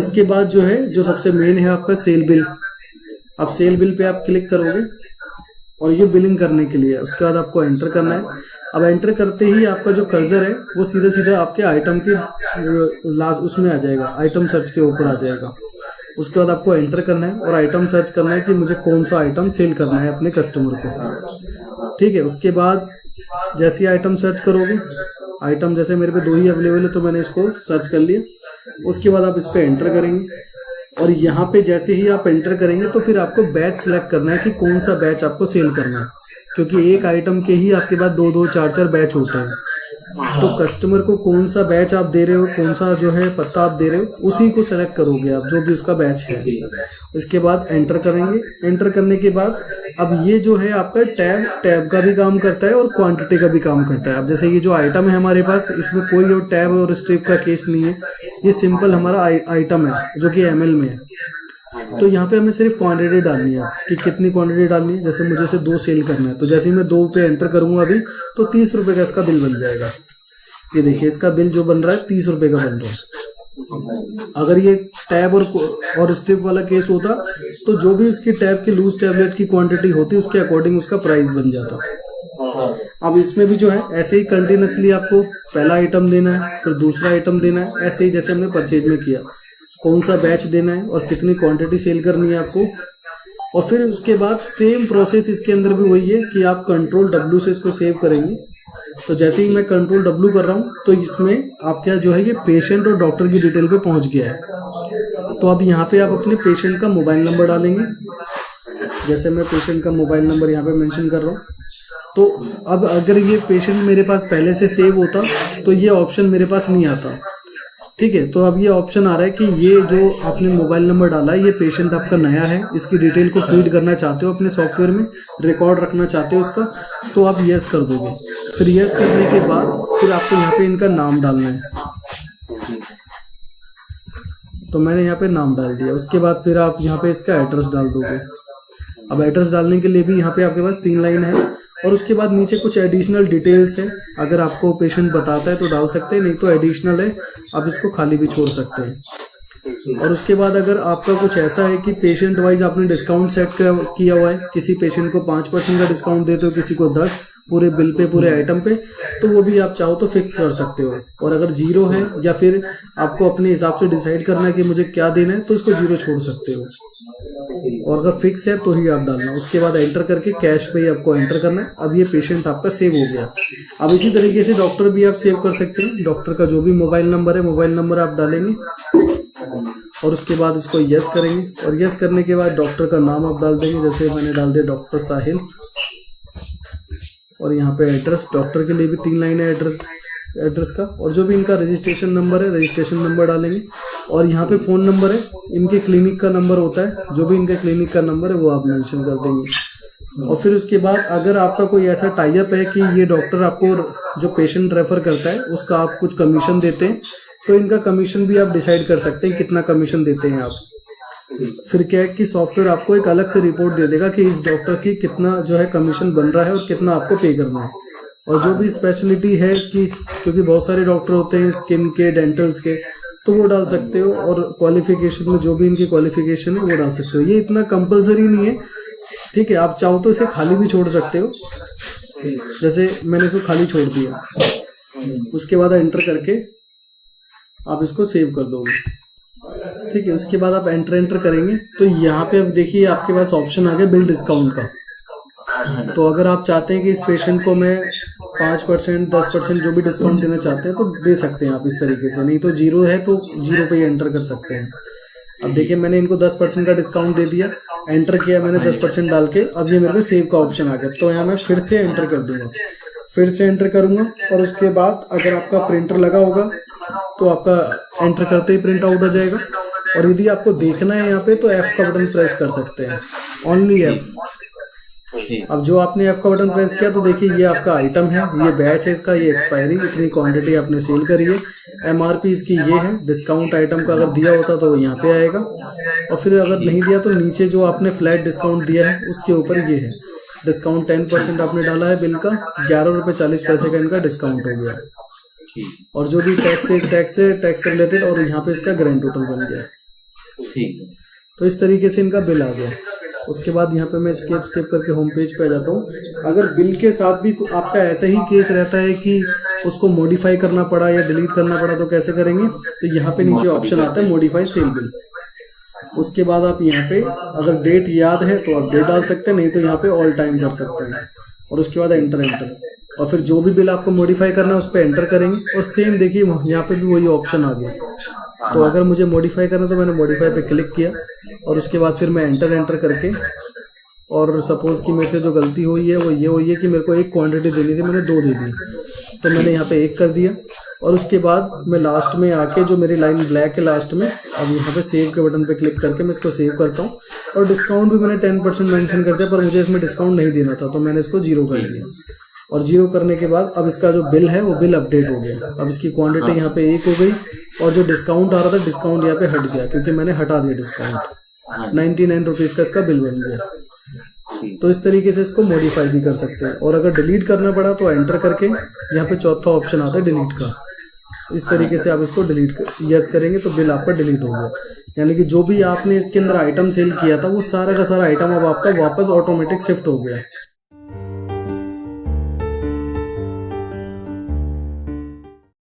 इसके बाद जो है, जो सबसे मेन है आपका सेल बिल। अब सेल बिल पे आप क्लिक करोगे और ये बिलिंग करने के लिए, उसके बाद आपको एंटर करना है। अब एंटर करते ही आपका जो कर्सर है वो सीधा सीधा आपके आइटम के लास्ट उसमें आ जाएगा, आइटम सर्च के ऊपर आ जाएगा। उसके बाद आपको एंटर करना है और आइटम सर्च करना है कि मुझे कौन सा आइटम सेल करना है अपने कस्टमर को, ठीक है। उसके बाद जैसे आइटम सर्च करोगे, आइटम जैसे मेरे पे 2 ही अवेलेबल है तो मैंने इसको सर्च कर लिया। उसके बाद आप इस पे एंटर करेंगे और यहाँ पे जैसे ही आप एंटर करेंगे तो फिर आपको बैच सिलेक्ट करना है कि कौन सा बैच आपको सेल करना है, क्योंकि एक आइटम के ही आपके पास 2-2, 4-4 बैच होते हैं। तो कस्टमर को कौन सा बैच आप दे रहे हो, कौन सा जो है पत्ता आप दे रहे हो, उसी को सेलेक्ट करोगे आप, जो भी उसका बैच है। इसके बाद एंटर करेंगे। एंटर करने के बाद अब ये जो है आपका टैब का भी काम करता है और क्वांटिटी का भी काम करता है। अब जैसे ये जो आइटम है हमारे पास, इसमें कोई और टैब और स्ट्रिप का केस नहीं है, ये सिंपल हमारा आइटम है जो कि ml में है। तो यहाँ पे हमें सिर्फ क्वांटिटी डालनी है कि कितनी क्वांटिटी डालनी है। जैसे मुझे से 2 सेल करना है, तो जैसे ही मैं 2 पे एंटर करूंगा अभी, तो 30 रुपए का इसका बिल बन जाएगा। ये देखिए, इसका बिल जो बन रहा है 30 रुपए का बन रहा है। अगर ये टैब और स्ट्रिप वाला केस होता तो जो भी उसकी टैब की लूज टैबलेट की क्वांटिटी होती उसके अकॉर्डिंग उसका प्राइस बन जाता। अब इसमें भी जो है ऐसे ही कंटिन्यूसली आपको पहला आइटम देना है, फिर दूसरा आइटम देना है, ऐसे ही जैसे हमने परचेज में किया, कौन सा बैच देना है और कितनी क्वांटिटी सेल करनी है आपको। और फिर उसके बाद सेम प्रोसेस इसके अंदर भी वही है कि आप कंट्रोल W से इसको सेव करेंगे। तो जैसे ही मैं कंट्रोल W कर रहा हूँ तो इसमें आपका जो है ये पेशेंट और डॉक्टर की डिटेल पे पहुंच गया है। तो अब यहाँ पे आप अपने पेशेंट का मोबाइल नंबर डालेंगे। जैसे मैं पेशेंट का मोबाइल नंबर यहाँ पे मेंशन कर रहा हूँ, तो अब अगर ये पेशेंट मेरे पास पहले से सेव होता तो ये ऑप्शन मेरे पास नहीं आता, ठीक है। तो अब ये ऑप्शन आ रहा है कि ये जो आपने मोबाइल नंबर डाला है ये पेशेंट आपका नया है, इसकी डिटेल को फीड करना चाहते हो अपने सॉफ्टवेयर में, रिकॉर्ड रखना चाहते हो उसका, तो आप यस कर दोगे। फिर यस करने के बाद फिर आपको यहाँ पे इनका नाम डालना है। तो मैंने यहाँ पे नाम डाल दिया। उसके बाद फिर आप यहाँ पे इसका एड्रेस डाल दोगे। अब एड्रेस डालने के लिए भी यहाँ पे आपके पास 3 लाइन है और उसके बाद नीचे कुछ एडिशनल डिटेल्स है। अगर आपको पेशेंट बताता है तो डाल सकते हैं, नहीं तो एडिशनल है, आप इसको खाली भी छोड़ सकते हैं। और उसके बाद अगर आपका कुछ ऐसा है कि पेशेंट वाइज आपने डिस्काउंट सेट किया हुआ है, किसी पेशेंट को 5% का डिस्काउंट देते हो, किसी को 10 पूरे बिल पे, पूरे आइटम पे, तो वो भी आप चाहो तो फिक्स कर सकते हो। और अगर 0 है या फिर आपको अपने हिसाब से डिसाइड करना है कि मुझे क्या देना है, तो इसको 0 छोड़ सकते हो। और अगर फिक्स है तो ही आप डालना। उसके बाद एंटर करके कैश पे ही आपको एंटर करना है। अब ये पेशेंट आपका सेव हो गया। अब इसी तरीके से डॉक्टर भी आप सेव कर सकते हैं। डॉक्टर का जो भी मोबाइल नंबर है, मोबाइल नंबर आप डालेंगे और उसके बाद इसको यस करेंगे। और यस करने के बाद डॉक्टर का नाम आप डाल देंगे। जैसे मैंने डाल दिया डॉक्टर साहिल। और यहाँ पे एड्रेस, डॉक्टर के लिए भी 3 लाइन है एड्रेस का। और जो भी इनका रजिस्ट्रेशन नंबर है, रजिस्ट्रेशन नंबर डालेंगे। और यहाँ पे फ़ोन नंबर है, इनके क्लिनिक का नंबर होता है, जो भी इनके क्लिनिक का नंबर है वो आप मेंशन कर देंगे। और फिर उसके बाद अगर आपका कोई ऐसा टाई अप है कि ये डॉक्टर आपको जो पेशेंट रेफर करता है उसका आप कुछ कमीशन देते हैं, तो इनका कमीशन भी आप डिसाइड कर सकते हैं कितना कमीशन देते हैं आप। फिर क्या है कि सॉफ्टवेयर आपको एक अलग से रिपोर्ट दे देगा कि इस डॉक्टर की कितना जो है कमीशन बन रहा है और कितना आपको पे करना है। और जो भी स्पेशलिटी है इसकी, क्योंकि बहुत सारे डॉक्टर होते हैं स्किन के, डेंटल्स के, तो वो डाल सकते हो। और क्वालिफिकेशन में जो भी इनकी क्वालिफिकेशन है वो डाल सकते हो। ये इतना कंपलसरी नहीं है, ठीक है। आप चाहो तो इसे खाली भी छोड़ सकते हो, जैसे मैंने इसको खाली छोड़ दिया। उसके बाद एंटर करके आप इसको सेव कर दोगे, ठीक है। उसके बाद आप एंटर करेंगे तो यहाँ पे अब देखिए आपके पास ऑप्शन आ गया बिल डिस्काउंट का। तो अगर आप चाहते हैं कि इस पेशेंट को मैं 5%, 10% जो भी डिस्काउंट देना चाहते हैं तो दे सकते हैं आप इस तरीके से। नहीं तो 0 है तो 0 पे ही एंटर कर सकते हैं। अब देखिए मैंने इनको 10% का डिस्काउंट दे दिया, एंटर किया मैंने 10% डाल के। अब ये मेरे को सेव का ऑप्शन आ गया, तो यहाँ मैं फिर से एंटर कर दूंगा, फिर से एंटर करूंगा। और उसके बाद अगर आपका प्रिंटर लगा होगा तो आपका एंटर करते ही प्रिंट आउट हो जाएगा। और यदि आपको देखना है यहाँ पे तो F का बटन प्रेस कर सकते हैं, ओनली F। अब जो आपने F का बटन प्रेस किया तो देखिए ये आपका आइटम है, ये बैच है इसका, ये एक्सपायरी, इतनी क्वांटिटी आपने सेल करी है, MRP इसकी ये है। डिस्काउंट आइटम का अगर दिया होता तो यहाँ पे आएगा। और फिर अगर नहीं दिया तो नीचे जो आपने फ्लैट डिस्काउंट दिया है उसके ऊपर ये है डिस्काउंट। 10% आपने डाला है बिल का, 11 रुपये 40 पैसे का इनका डिस्काउंट हो गया। और जो भी टैक्स से रिलेटेड और यहाँ पे इसका ग्रैंड टोटल बन गया है। ठीक है। तो इस तरीके से इनका बिल आ गया। उसके बाद यहाँ पे मैं स्केप करके होम पेज पे आ जाता हूँ। अगर बिल के साथ भी आपका ऐसा ही केस रहता है कि उसको मॉडिफाई करना पड़ा या डिलीट करना पड़ा तो कैसे करेंगे, तो यहाँ पे नीचे ऑप्शन आता है मॉडिफाई सेल बिल। उसके बाद आप यहाँ पे अगर डेट याद है तो आप डेट डाल सकते हैं, नहीं तो यहाँ पे ऑल टाइम कर सकते हैं और उसके बाद एंटर। और फिर जो भी बिल आपको मॉडिफाई करना है उस पर एंटर करेंगे और सेम देखिए यहाँ पे भी वही ऑप्शन आ गया। तो अगर मुझे मॉडिफाई करना तो मैंने मॉडिफाई पे क्लिक किया और उसके बाद फिर मैं एंटर करके, और सपोज कि मेरे से जो गलती हुई है वो ये हुई है कि मेरे को एक क्वांटिटी देनी थी, मैंने 2 दे दी, तो मैंने यहाँ पे 1 कर दिया। और उसके बाद मैं लास्ट में आके जो मेरी लाइन ब्लैक है लास्ट में, अब यहाँ पे सेव के बटन पे क्लिक करके मैं इसको सेव करता हूँ। और डिस्काउंट भी मैंने 10% मेंशन कर दिया, पर मुझे इसमें डिस्काउंट नहीं देना था तो मैंने इसको 0 कर दिया। और 0 करने के बाद अब इसका जो बिल है वो बिल अपडेट हो गया। अब इसकी क्वांटिटी यहाँ पे 1 हो गई और जो डिस्काउंट आ रहा था डिस्काउंट यहाँ पे हट गया क्योंकि मैंने हटा दिया डिस्काउंट। 99 रुपीज का इसका बिल बन गया। तो इस तरीके से इसको मॉडिफाई भी कर सकते हैं। और अगर डिलीट करना पड़ा तो एंटर करके यहाँ पे चौथा ऑप्शन आता है डिलीट का। इस तरीके से आप इसको यस करेंगे तो बिल आपका डिलीट हो गया। यानी कि जो भी आपने इसके अंदर आइटम सेल किया था वो सारा का सारा आइटम अब आपका वापस ऑटोमेटिक शिफ्ट हो गया।